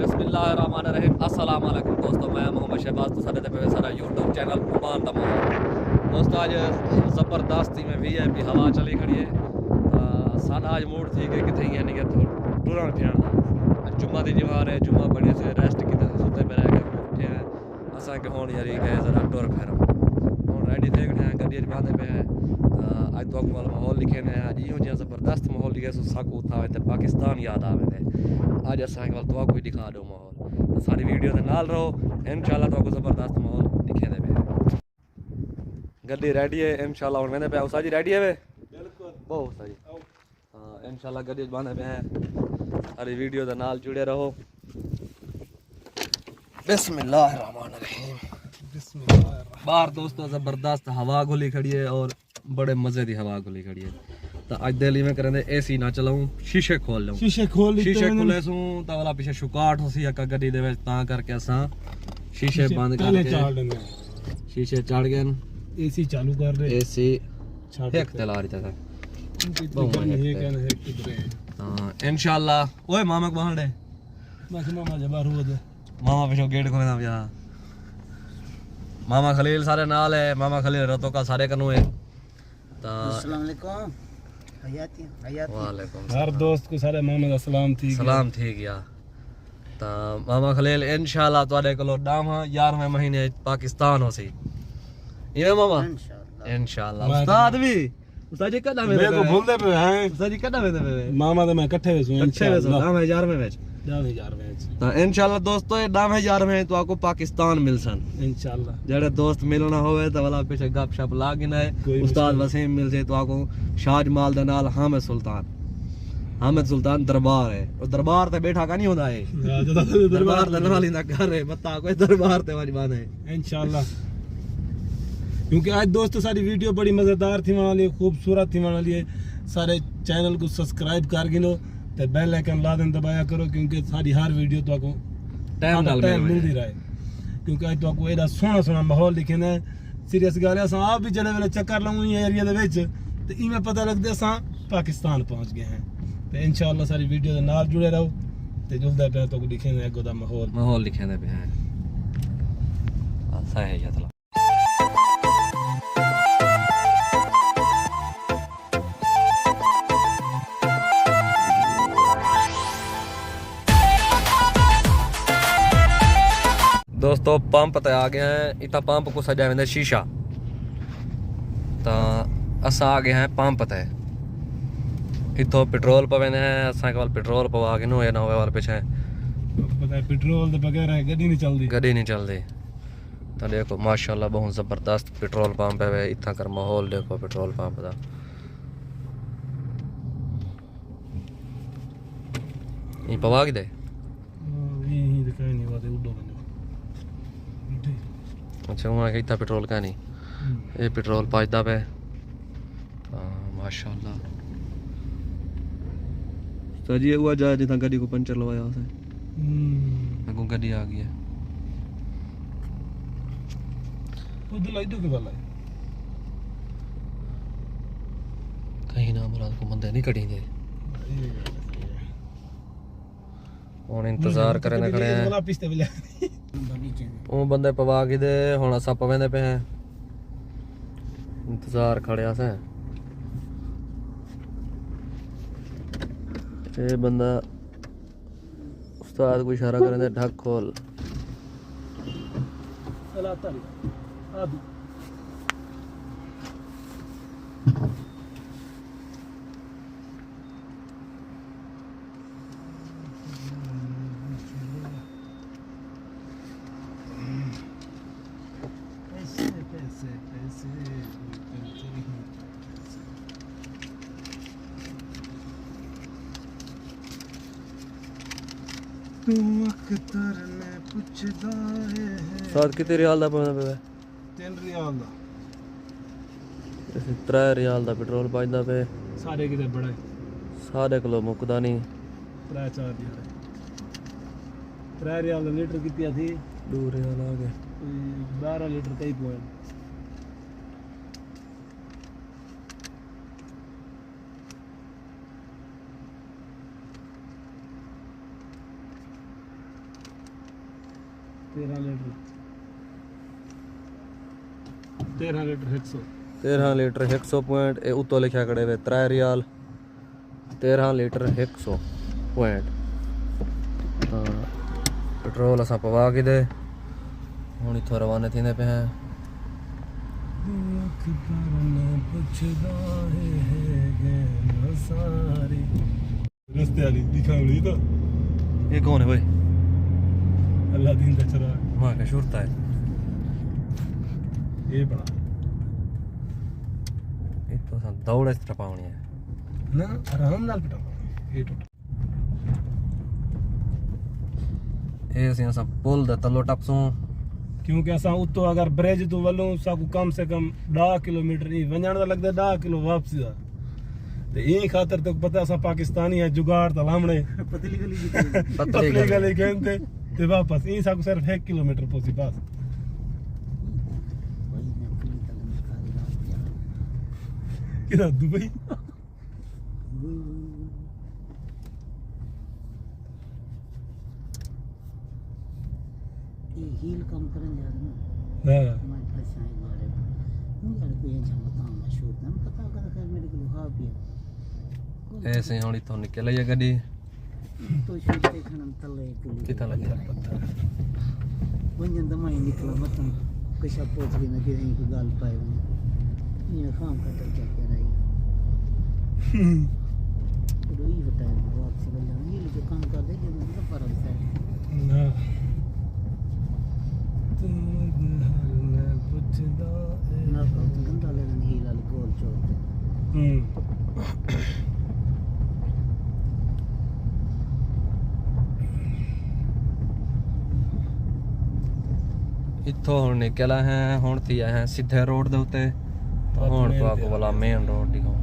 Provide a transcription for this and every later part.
बिस्मिल्लाहिर्रहमानिर्रहीम अस्सलाम वालेकुम दोस्तों, मैं मोहम्मद शहबाज तो साडे पे सारा यूट्यूब चैनल उमान दा मोहम्मद दोस्तों। आज ज़बरदस्ती में VIP हवा चली खड़ी है। साडा आज मूड थी कि कितने यानी कि टुरन फिरन दा जुम्मा दी जवार है। जुम्मा बढ़िया से रेस्ट की सुते पे रह के उठे हैं असा कि हुण यारी गए जरा टुर फिर हुण रेडी थे हैं गड्डी बांधे पे हैं। आज तो वाल माहौल लिखे ने आज इहो जिहा ज़बरदस्त माहौल लिखे सो साकू था पाकिस्तान याद आवे ने। आज असांखे वाल तो कोई दिखा दो माहौल तो सारी वीडियो के नाल रहो इंशाल्लाह तो ज़बरदस्त माहौल दिखे दे पे। गड्डी रेडी है इंशाल्लाह हुण वेंदे पे उसा जी रेडी है वे बिल्कुल बहुत सारी। हां इंशाल्लाह गड्डी बांधे पे हैं सारी वीडियो के नाल जुड़े रहो। बिस्मिल्लाहिर्रहमानिर्रहीम बिस्मिल्लाह। बाहर दोस्तों ज़बरदस्त हवा घुली खड़ी है और बड़े मजे की हवा घुली खड़ी है। तो आज दिल्ली में करेंगे AC ना चलाऊं शीशे खोल लूं शीशे खुले सू तो वाला पीछे शुकाट हो सी अका गड्डी दे विच ता करके असा शीशे बंद करके शीशे चढ़ गए AC चालू कर रहे AC एक चला रही था हां इंशाल्लाह। ओए मामा को बाहर दे बस मामा जबार हो दे मामा पीछे गेट खोलना भैया। मामा खलील सारे नाल है मामा खलील रतो का सारे कनु है। अस्सलाम वालेकुम हयाती हयाती वालेकुम हर दोस्त को सारे मामा दा सलाम थी गया। ता मामा खलील इंशाल्लाह तोड़े कोलो डामा 11वें महीने पाकिस्तान होसी ये मामा इंशाल्लाह। उस्ताद जी कदा मेरे को भूलदे पे हैं उस्ताद जी कदा वेंदे पे मामा ते मैं इकट्ठे वेसू इंशाल्लाह 11वें विच 11वें विच ता इंशाल्लाह दोस्तों ये 11वें तो आपको पाकिस्तान मिलसन इंशाल्लाह। जेड़े दोस्त मिलना होवे तो वाला पीछे गपशप लागिना है उस्ताद वसीम मिल से तो आपको शाहजमाल दे नाल हामिद सुल्तान दरबार है और दरबार ते बैठा का नहीं होंदा है दरबार दे नाल ही ना घर है बता कोई दरबार ते वजबान है इंशाल्लाह। क्योंकि आज दोस्तों सारी वीडियो बड़ी मजेदार थी वाली खूबसूरत थी वाली है। सारे चैनल को सब्सक्राइब कर गिनो ते बेल आइकन लाजम दबाया करो क्योंकि सारी हर वीडियो तो आपको टाइम मिलती रहे। क्योंकि आज तो आपको एडा सोहना माहौल दिखे ना सीरियस गल है। आप भी जड़े वेले चक्कर लाऊं ये एरिया दे विच ते इवें पता लगदे असां पाकिस्तान पहुंच गए हैं। तो इंशाल्लाह सारी वीडियो दे नाल जुड़े रहो ते जुलदा पे तो दिखे ना अगो दा माहौल दिखे दे पे है ऐसा है या दोस्तों पंप ते आ गए हैं। इतना पंप को सजा वेंदे शीशा तो असा आ गए हैं पंप ते इतो पेट्रोल पवेंदे हैं असा के पेट्रोल पवा के नो ना होवे वाले पीछे पता है पेट्रोल दे बगैर गड्डी नहीं चलदी। तो देखो माशाल्लाह बहुत जबरदस्त पेट्रोल पंप है इतना कर माहौल देखो पेट्रोल पंप दा ये पवा के दे यही दिखाई नहीं वादे उडो अच्छा वहाँ इतना पेट्रोल का नहीं ये पेट्रोल पाजदा पे माशाल्लाह। तो जी हुआ जा जितना गाड़ी को पंचर लवाया उसे अगो गाड़ी आ गई है उधर लाइट के वाला कहीं ना मुराद को बंदे नहीं कटेंगे और इंतजार करने खड़े हैं वो बंदे पवा के दे हुण असा पवेंदे पे हैं इंतजार खड़े असें। ये बंदा उस्ताद को इशारा करेंदे ढक खोल साथ कितने रियाल दा पौंदा पे 3 रियाल दा 3 रियाल दा पेट्रोल पाजदा पे सारे किते बड़ा सारे किलो मुकदा नहीं 3-4 रियाल 3 रियाल दा लीटर कितनी थी 2 रियाल आ गए 12 लीटर कई पॉइंट 13 लीटर 100 13 लीटर 100 पॉइंट ए उत्तो लिखा खड़े वे 3 रियाल 13 लीटर 100 पॉइंट पेट्रोल असां पवा के दे हुण इथों रवाना थींदे पे हैं रस्ते वाली दिखावली तो ये कौन है भाई अल्लाह दीन का चराग मां का शुरता है ये बड़ा ये तो सा दौड़ इस तरह पावनी है ना आराम नाल पटा ये तो ये असां पुल दा तलो टपसूं क्योंकि असां उतो अगर ब्रिज तो वलों साकू कम से कम 10 किलोमीटर ही वणण दा लगदा 10 किलो वापसी दा ते ई खातर तो पता असां पाकिस्तानी है जुगाड़ ता लामणे पतली गली कहंदे ते वापस ई साकू सिर्फ 1 किलोमीटर पहुंची बस किधर दुबई हील कम करन जा रहा हां मैं फसाई वाले मुझे कोई जमता मशहूर ना पता कर खैर मेरे को हा पिया ऐसे हुण इथों निकल आई गड्डी तो शूटे खनम तले किथा लगे वंजन दमाई निकला मतम कशा पहुंच गए ना कि को गाल पाए ये काम कटर क्या कह रही तो ये बताया बहुत सी बंदा ये जो काम कर दे जो मतलब फर्क है ना ना तो गंदा लेकिन हील वाली गोल चोट इथों हुण निकला है हुण थी आए हैं सीधे रोड दे उत्ते तो हुण तो आपको वाला मेन रोड दिखाऊं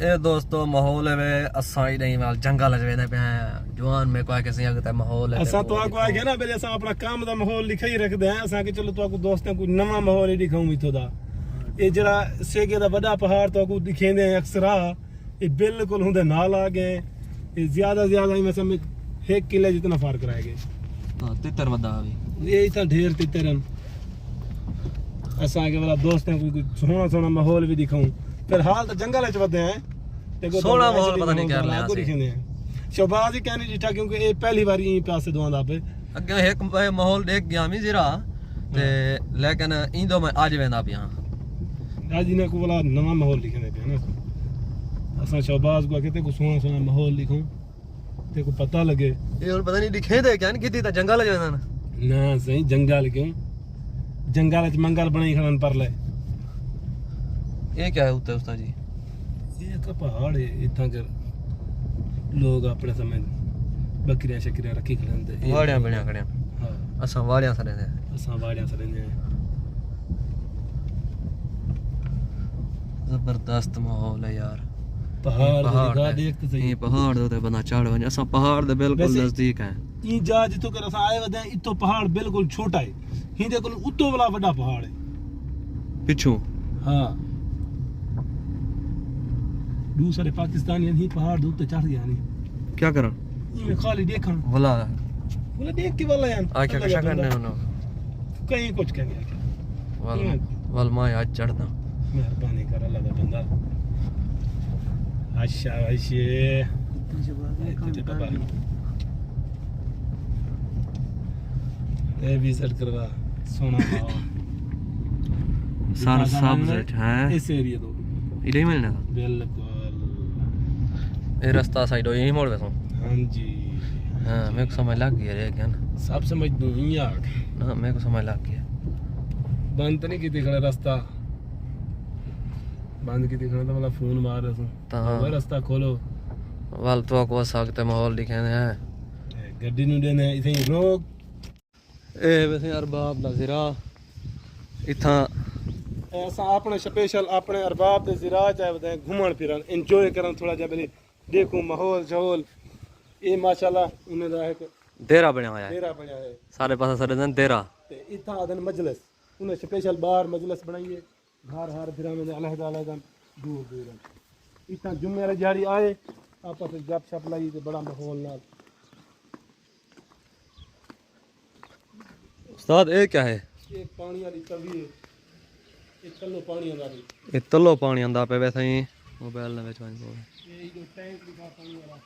ए दोस्तों माहौल है वे असा ही नहीं वाल जंगल च वेंदे पे जवान में कोई किसी अगते माहौल है असा तो आको आ गया ना बेले असा अपना काम दा माहौल लिखा ही रखदे हैं असा के चलो तो आको दोस्तां को नवा माहौल ही दिखाऊं इथों दा ये जरा सेगे दा बड़ा पहाड़ तो आको दिखेंदे हैं अक्सरा ये बिल्कुल हुंदे नाल आ गए ये ज्यादा ही मैं समझ 1 किले जितना फर्क रह गए हां तितर वदा भी ये इतना ढेर तितरन असा के वाला दोस्तां को सोना माहौल भी दिखाऊं फिलहाल तो जंगल च वदे हैं देखो सोना माहौल पता नहीं क्या ले दिखने शहबाज ही कहने जिठा क्योंकि ये पहली बार यहीं पे आसे दुआंदा पे अगे एक माहौल देख गया मैं जरा ते लेकिन इंदो मैं आज वेंदा पिया आज इने को वाला नवा माहौल लिखने पे ना असा शहबाज को कहते को सोना माहौल लिखूं ते को पता लगे ये और पता नहीं दिखे दे क्या किती ता जंगल च वेंदा ना सही जंगल क्यों जंगल च मंगल बनाई खड़न पर ले ये क्या है उत्ते उस्ताद जी ये का पहाड़ है इतना कर लोग अपने समय बकरियां शकरियां रखी खड़नदे वाड़ियां बणिया खड़ियां हां असा वाड़ियां सरे दे असा वाड़ियां सरे ने जबरदस्त माहौल है यार पहाड़ दिखा देख तो सही ये पहाड़ दे बंदा चढ़ वने असा पहाड़ दे बिल्कुल नजदीक है ई जा जितो कर असा आए वदे इतो पहाड़ बिल्कुल छोटा है हिंदे कोल उतो वाला बड़ा पहाड़ है पिछू हां दूसरे पाकिस्तानी ही पहाड़ दे उत्ते चढ़ गया नहीं क्या करन ये खाली देखन भला बोले देख के वाला यार आ क्या कशा करने उन्हों कहीं कुछ कह गया वल मैं आज चढ़दा मेहरबानी कर अल्लाह दा बंदा अच्छा वैसे ये विजिट करवा सोना सारा सब्ज है इस एरिया तो इधर ही मिलना था बिल्कुल ये रास्ता साइड हो यही मोड़ पे सो हाँ जी हाँ मेरे को समझ लग गया रे क्या ना सब समझ दो यार ना मेरे को समझ लग गया बंद तो नहीं की खड़ा रास्ता बंद की खड़ा तो वाला फोन मार रहा ता वो रास्ता खोलो वाल तो को सकते माहौल दिखे हैं गड्डी नु देने इथे रोक ए वैसे अरबाब दा ज़िरा इथा ऐसा अपने स्पेशल अपने अरबाब दे ज़िरा चाहे बताए घूमन फिरन एंजॉय करन थोड़ा जा बेले देखो माहौल शहौल ये माशाल्लाह उन्हें दा एक देरा बनया होया है डेरा बनया है सारे पासे सारे दिन देरा ते इथा आदन मजलिस उन्हें स्पेशल बाहर मजलिस बनाई है घर हर फिर में अलग अलग दूर दूर इतना जुम्मे वाली दिहाड़ी आए आपस में गप शप लाई ते बड़ा माहौल नाल उस्ताद ये क्या है एक पानी वाली तवी है एक तल्लो पानी आंदा है ये तलो पानी आंदा पे वैसे ही मोबाइल ने विच वंज ये जो टैंक लिखा पानी वाला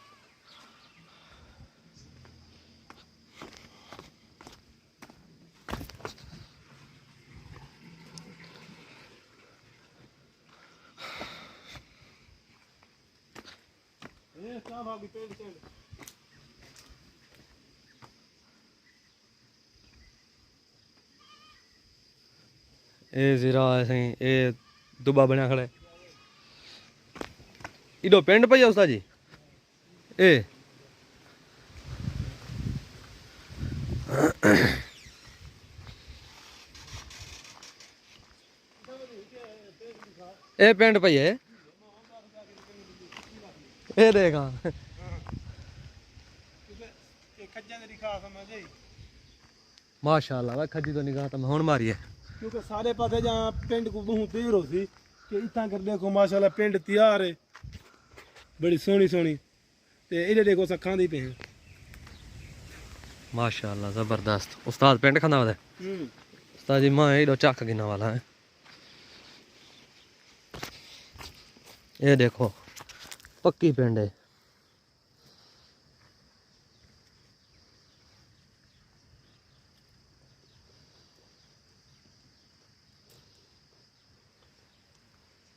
ये साहब आगे पेड़ से ये जीरा ऐसे ही ये दुबा बनया खड़े इडो पेंट पई उस्ताद जी ए ए पेंट पई है ये देखा खज्जा दे दिखा समझे माशाल्लाह वा खजी तो निगाह तो हुन मारी है क्योंकि सारे पासे जहाँ पिंड को बहुत देर हो सी कि इतना कर देखो माशाल्लाह पिंड तैयार है बड़ी सोहनी सोहनी ते इधर देखो सखा दी पे हैं माशाल्लाह जबरदस्त उस्ताद पेंट खाना वाला उस्ताद जी मां इडो चक गिना वाला है ये देखो पक्की पेंट है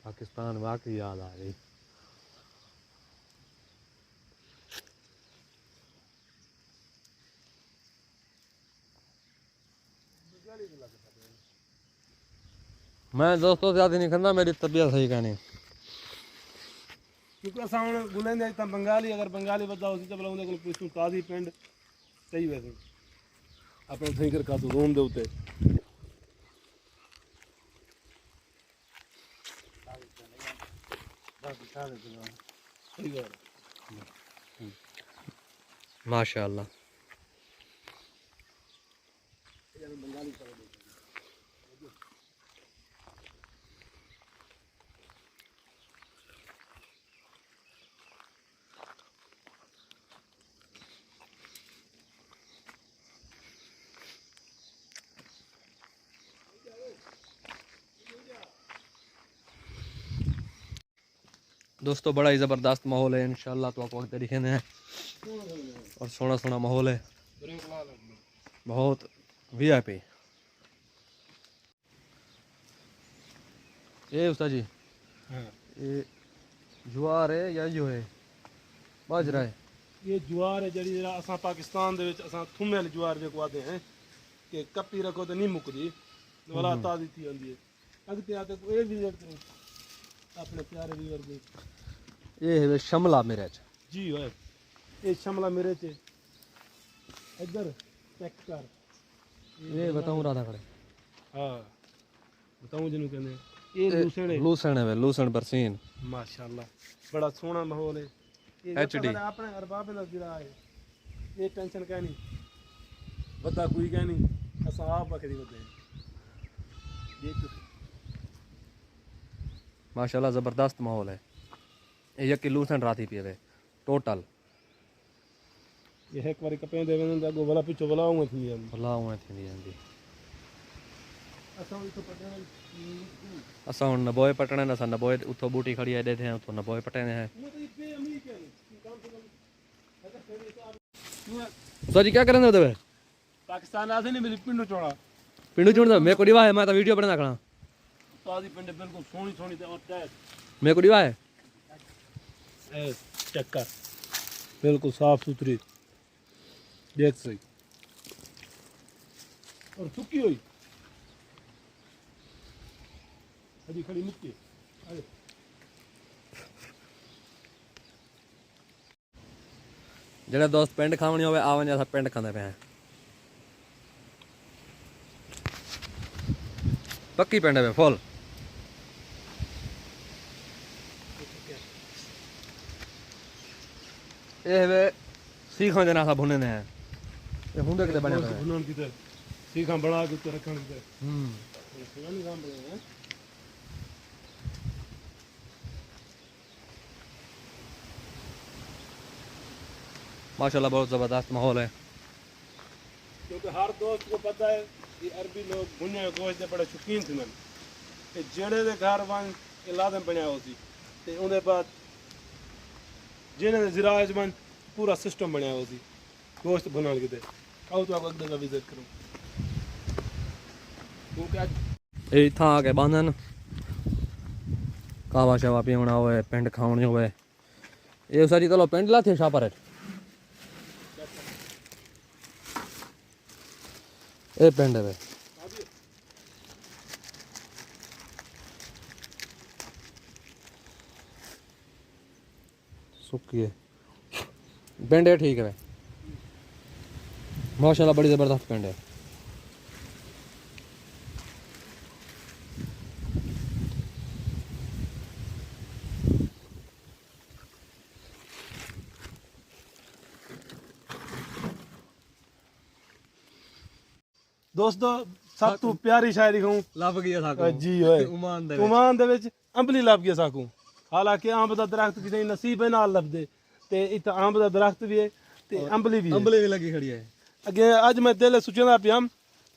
पाकिस्तान वाकई याद आ गई मैं दोस्तों ज्यादा नहीं करना मेरी तबीयत सही कहनी क्योंकि असां हुण गुलेंदे इतना बंगाली अगर बंगाली बंदा होसी तो भला उनके कोल पुछूं ताज़ी पिंड सही वैसे अपने सही कर का तो रूम दे उते माशाल्लाह दोस्तों बड़ा ही ज़बरदस्त माहौल है इंशाल्लाह तो आपको तरीके में है और सोना सोना माहौल है बहुत वीआईपी ये उस्ताद जी ये ज्वार है या जो है बाजरा है ये ज्वार है जड़ी जरा असां पाकिस्तान दे विच असां थुमे वाली ज्वार जो आते हैं कि कपी रखो तो नहीं मुकदी वाला ताज़ी थी आंदी है अगते आते को ये भी अपने प्यारे व्यूअर दे ये है शिमला मिर्च जी है ये शिमला मिर्च है इधर चेक कर ये बताऊं राधा खड़े हाँ बताऊं जिन्हों कहने ये लूसण है लूसण है लूसण बरसीन माशाल्लाह बड़ा सोहना माहौल है ये HD अपने अरबाब में गिरा है ये टेंशन क्या नहीं बता कोई क्या नहीं असा आप बकरी बदे ये तो माशाल्लाह ज़बरदस्त माहौल है ये यकी लूसण राती पिए टोटल ये एक बारी कपे दे वन दा गोला पिछो भला हुए थी हम भला हुए थी ਜਾਂਦੀ असा तो पटना असां हुन नबोए पटने न असां नबोए उतो बूटी खड़ी है ॾेथे उतो नबोए पटने है तो जी क्या करने होते पाकिस्तान आसे नहीं मेरी पिंडो चोड़ा पिंडू चुन मेरे को दिवा है मैं तो वीडियो बना खड़ा ताजी पिंड बिल्कुल सोनी सोनी ते और टैस मेरे को दिवा है ए चक्कर बिल्कुल साफ सुथरी देख सही और सुकी हुई अभी खड़ी मिट्टी अरे जेड़ा दोस्त पिंड खावनी होवे आवन जैसा पिंड खांदे पे हैं पक्की पिंड है फुल ਇਹ ਵੇ ਸੀਖਾਂ ਦੇ ਨਾਲ ਭੁੰਨੇ ਨੇ ਇਹ ਹੁੰਦੇ ਕਿਤੇ ਬਣਿਆ ਹੋਇਆ भुनन की ते सीखा बना के उत्ते रखन की ते ਹੂੰ सुनानी काम बने हैं माशाल्लाह बहुत ज़बरदस्त माहौल है क्योंकि हर दोस्त को पता है कि अरबी लोग भुने गोश्त के बड़े शौकीन थे मन ते जेड़े दे घर वन के लादम बनाया होसी ते उनके बाद जिन्हें दे ज़िराज वन पूरा सिस्टम बनाया होसी गोश्त भुनन की ते आओ तो आपको अगले का विजिट करूं क्योंकि आज ਇਹ ਇੱਥਾਂ ਆ ਕੇ ਬੰਨਣ ਕਾਵਾ ਸ਼ਾਵਾ ਪੀਉਣਾ ਹੋਵੇ ਪਿੰਡ ਖਾਉਣੀ ਹੋਵੇ ਇਹ ਸਾਰੀ ਚਲੋ ਪਿੰਡ ਲਾਥੇ ਛਾਪਰ ਇਹ ਪਿੰਡ ਹੈ सुक्की है पिंड है ठीक है माशाल्लाह बड़ी ज़बरदस्त पिंड है दोस्तों सब तो प्यारी शायरी कहूं ਲੱਭ ਗਿਆ ਸਾਕੋ जी होए ਉਮਾਨ ਦੇ ਉਮਾਨ ਦੇ ਵਿੱਚ ਅੰਬਲੀ ਲੱਭ ਗਿਆ ਸਾਕੂ ਹਾਲਾਂਕਿ ਅੰਬ ਦਾ ਦਰਖਤ ਕਿਸੇ ਨਸੀਬ ਹੈ ਨਾਲ ਲੱਭਦੇ ਤੇ ਇੱਥੇ ਅੰਬ ਦਾ ਦਰਖਤ ਵੀ ਹੈ ਤੇ ਅੰਬਲੀ ਵੀ ਹੈ ਅੰਬਲੇ ਵੀ ਲੱਗੀ ਖੜੀ ਹੈ ਅੱਗੇ ਅੱਜ ਮੈਂ ਦਿਲ ਸੁਚਦਾ ਪਿਆ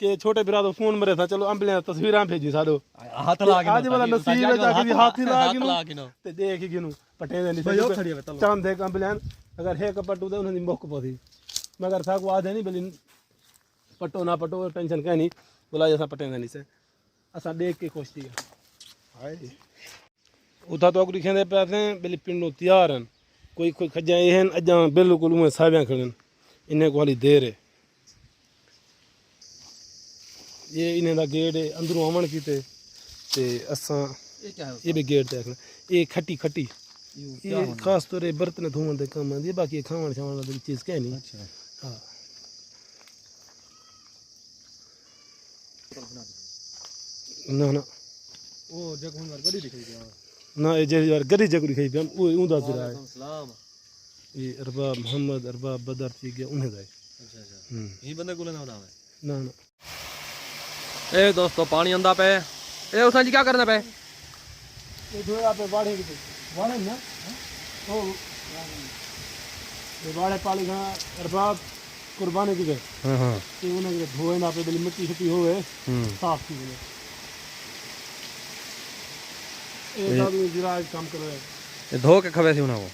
ਕਿ ਛੋਟੇ ਵੀਰਾਂ ਦਾ ਫੋਨ ਮਰੇ ਥਾ ਚਲੋ ਅੰਬਲੀਆਂ ਤਸਵੀਰਾਂ ਭੇਜੀ ਸਾਡੋ ਹੱਥ ਲਾ ਕੇ ਅੱਜ ਵਾਲਾ ਨਸੀਬ ਹੈ ਤਾਂ ਕਿ ਹਾਥੀ ਲਾ ਕੇ ਨੂੰ ਤੇ ਦੇਖ ਕੇ ਨੂੰ ਪਟੇ ਦੇ ਭਾਈ ਉਹ ਖੜੀ ਨਹੀਂ ਹੈ ਤਲੋ ਚੰਦ ਦੇ ਅੰਬਲੀਆਂ ਅਗਰ ਹੈ ਕਪਟੂ ਦੇ ਉਹਨਾਂ ਦੀ ਮੁੱਕ ਪੋਦੀ ਮਗਰ ਸਾਕੂ ਆਦੇ ਨਹੀਂ ਬਲੀ पटो ना पटो टेंशन कहीं नहीं बोला जैसा पटे नहीं से असा देख के खुश थी हाय उदा तो अगली खेंदे पे बिल पिंडो तैयार हैं कोई कोई खजा ये हैं अजा बिल्कुल में सावियां खड़न इन्हें को वाली देर है ये इन्हें दा गेट है अंदरों आवन कीते ते असा ਇਹ ਕੀ ਹੈ ये भी गेट देखना ये खट्टी खट्टी ये खास तौर पे बर्तन धोने दे काम आंदी बाकी खावन शावन वाली चीज कह नहीं ਅੱਛਾ हां ना ना ਉਹ ਜਗ ਹੁਣ ਵਰ ਗੜੀ ਦਿਖਾਈ ਗਿਆ ना ये जे यार गरी जगरी खाई पिया वो उंदा जरा है ਸਲਾਮ ये अरबाब मोहम्मद अरबाब बदर थी गया उन्हें दा ਅੱਛਾ ਅੱਛਾ ਇਹ ਬੰਦੇ ਕੋਲ ਨਾ ਨਾਮ ਹੈ ना ना ਇਹ ਦੋਸਤੋ ਪਾਣੀ ਆਂਦਾ ਪਏ ਇਹ ਉਸਾਂ ਜੀ ਕੀ ਕਰਨਾ ਪਏ ये धोया पे बाड़े की बाड़े ना ओ ये बाड़े पाली का अरबाब कुर्बानी की गए ਹਾਂ ਹਾਂ कि उन्हें धोए ना पे बली मिट्टी छुट्टी होवे साफ की गए एक आदमी जरा काम कर रहा है ਇਹ ਧੋ ਕੇ ਖਵੇ ਸੀ ਉਹਨਾਂ ਕੋ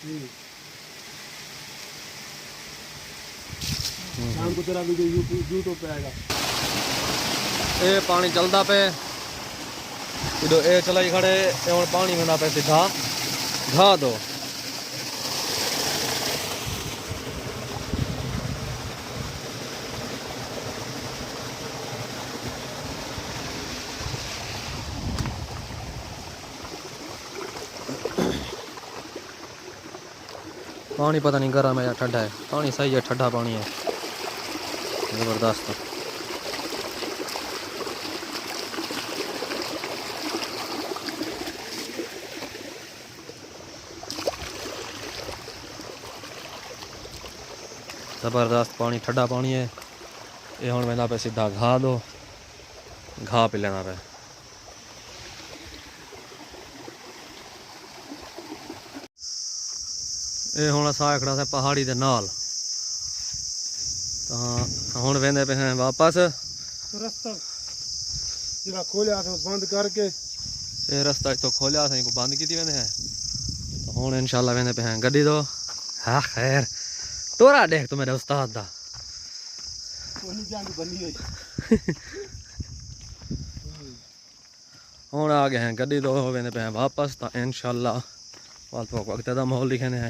शाम को तेरा वीडियो यूट्यूब पे आएगा ਇਹ ਪਾਣੀ ਚੱਲਦਾ ਪਏ ਜਦੋਂ ਇਹ ਚਲਾਈ ਖੜੇ ਇਹ ਹੁਣ ਪਾਣੀ ਹੁੰਦਾ ਪਏ ਸਿੱਧਾ ਘਾ ਦੋ पानी पता नहीं गर्म है या ठंडा है पानी सही है ठंडा पानी है ज़बरदस्त ज़बरदस्त पानी ठंडा पानी है ये हुण वेंदा पे सीधा घा दो घा पी लेना पे ਇਹ ਹੁਣ ਅਸਾਂ ਖੜਾ ਸੀ ਪਹਾੜੀ ਦੇ ਨਾਲ ਤਾਂ ਹੁਣ ਵੇਂਦੇ ਪਏ ਹਾਂ ਵਾਪਸ रास्ता जरा खोलिया तो बंद करके ਇਹ ਰਸਤਾ ਇਥੋਂ ਖੋਲਿਆ ਸੀ ਕੋ ਬੰਦ ਕੀਤੀ ਵੇਂਦੇ ਹੈ ਤਾਂ ਹੁਣ ਇਨਸ਼ਾਅੱਲਾ ਵੇਂਦੇ ਪਏ ਹਾਂ ਗੱਡੀ ਤੋਂ ਹਾਂ ਖੈਰ ਟੋਰਾ ਦੇਖ ਤੂੰ ਮੇਰੇ ਉਸਤਾਦ ਦਾ कोनी जान बनी हुई ਹੁਣ ਆ ਗਏ ਹਾਂ ਗੱਡੀ ਤੋਂ ਵੇਂਦੇ ਪਏ ਹਾਂ ਵਾਪਸ ਤਾਂ ਇਨਸ਼ਾਅੱਲਾ ਵਾਲ ਤੋਂ ਵਕਤ ਦਾ ਮਾਹੌਲ ਲਿਖਣੇ ਹੈ